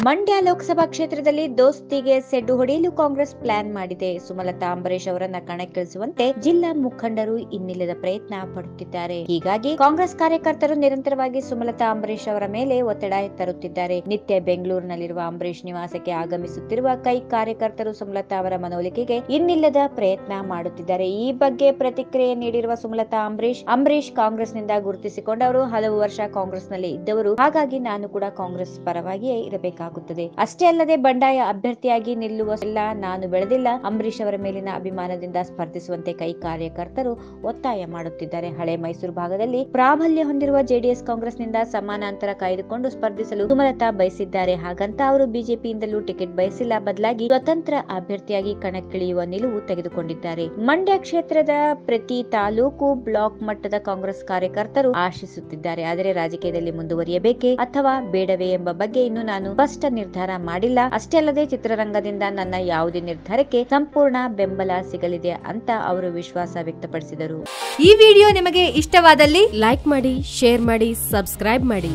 ಮಂಡ್ಯ ಲೋಕಸಭಾ ಕ್ಷೇತ್ರದಲ್ಲಿ ದೋಸ್ತಿಗೆ ಸೆಡ್ಡು ಹೊಡೆಯಲು ಕಾಂಗ್ರೆಸ್ ಪ್ಲಾನ್ ಮಾಡಿದೆ. ಸುಮಲತಾ ಅಂಬರೀಶ್ ಅವರನ್ನ ಕಣಕ್ಕಿಳಿಸುವಂತೆ ಜಿಲ್ಲಾ ಮುಖಂಡರು ಇನ್ನಿಲ್ಲದ ಪ್ರಯತ್ನ ಪಡುತ್ತಿದ್ದಾರೆ. ಹೀಗಾಗಿ ಕಾಂಗ್ರೆಸ್ ಕಾರ್ಯಕರ್ತರು ನಿರಂತರವಾಗಿ ಸುಮಲತಾ ಅಂಬರೀಶ್ ಅವರ ಮೇಲೆ ಒತ್ತಡ ತರುತ್ತಿದ್ದಾರೆ. ನಿತ್ಯ ಬೆಂಗಳೂರಿನಲ್ಲಿರುವ ಅಂಬರೀಶ್ ನಿವಾಸಕ್ಕೆ ಆಗಮಿಸುತ್ತಿರುವ ಕೈ ಕಾರ್ಯಕರ್ತರು ಸುಮಲತಾ ಅವರ ಮನವೊಲಿಕೆಗೆ ಇನ್ನಿಲ್ಲದ ಪ್ರಯತ್ನ ಮಾಡುತ್ತಿದ್ದಾರೆ. ಈ ಬಗ್ಗೆ ಪ್ರತಿಕ್ರಿಯೆ ನೀಡಿರುವ ಸುಮಲತಾ ಅಂಬರೀಶ್ ಕಾಂಗ್ರೆಸ್ನಿಂದ ಗುರುತಿಸಿಕೊಂಡವರು, ಹಲವು ವರ್ಷ ಕಾಂಗ್ರೆಸ್ನಲ್ಲಿ ಇದ್ದವರು. ಹಾಗಾಗಿ ನಾನು ಕೂಡ ಕಾಂಗ್ರೆಸ್ ಪರವಾಗಿಯೇ ಇರಬೇಕು. ಅಷ್ಟೇ ಅಲ್ಲದೆ ಬಂಡಾಯ ಅಭ್ಯರ್ಥಿಯಾಗಿ ನಿಲ್ಲುವಲ್ಲ ನಾನು ಬೆಳೆದಿಲ್ಲ. ಅಂಬರೀಶ್ ಅವರ ಮೇಲಿನ ಅಭಿಮಾನದಿಂದ ಸ್ಪರ್ಧಿಸುವಂತೆ ಕೈ ಕಾರ್ಯಕರ್ತರು ಒತ್ತಾಯ ಮಾಡುತ್ತಿದ್ದಾರೆ. ಹಳೆ ಮೈಸೂರು ಭಾಗದಲ್ಲಿ ಪ್ರಾಬಲ್ಯ ಹೊಂದಿರುವ ಜೆಡಿಎಸ್ ಕಾಂಗ್ರೆಸ್ನಿಂದ ಸಮಾನಾಂತರ ಕಾಯ್ದುಕೊಂಡು ಸ್ಪರ್ಧಿಸಲು ಸುಮಲತಾ ಬಯಸಿದ್ದಾರೆ. ಹಾಗಂತ ಅವರು ಬಿಜೆಪಿಯಿಂದಲೂ ಟಿಕೆಟ್ ಬಯಸಿಲ್ಲ, ಬದಲಾಗಿ ಸ್ವತಂತ್ರ ಅಭ್ಯರ್ಥಿಯಾಗಿ ಕಣಕ್ಕಿಳಿಯುವ ನಿಲುವು ತೆಗೆದುಕೊಂಡಿದ್ದಾರೆ. ಮಂಡ್ಯ ಕ್ಷೇತ್ರದ ಪ್ರತಿ ತಾಲೂಕು ಬ್ಲಾಕ್ ಮಟ್ಟದ ಕಾಂಗ್ರೆಸ್ ಕಾರ್ಯಕರ್ತರು ಆಶಿಸುತ್ತಿದ್ದಾರೆ. ಆದರೆ ರಾಜಕೀಯದಲ್ಲಿ ಮುಂದುವರಿಯಬೇಕೇ ಅಥವಾ ಬೇಡವೇ ಎಂಬ ಬಗ್ಗೆ ಇನ್ನು ನಾನು ಸ್ಪಷ್ಟ ನಿರ್ಧಾರ ಮಾಡಿಲ್ಲ. ಅಷ್ಟೇ ಅಲ್ಲದೆ ಚಿತ್ರರಂಗದಿಂದ ನನ್ನ ಯಾವುದೇ ನಿರ್ಧಾರಕ್ಕೆ ಸಂಪೂರ್ಣ ಬೆಂಬಲ ಸಿಗಲಿದೆ ಅಂತ ಅವರು ವಿಶ್ವಾಸ ವ್ಯಕ್ತಪಡಿಸಿದರು. ಈ ವಿಡಿಯೋ ನಿಮಗೆ ಇಷ್ಟವಾದಲ್ಲಿ ಲೈಕ್ ಮಾಡಿ, ಶೇರ್ ಮಾಡಿ, ಸಬ್ಸ್ಕ್ರೈಬ್ ಮಾಡಿ.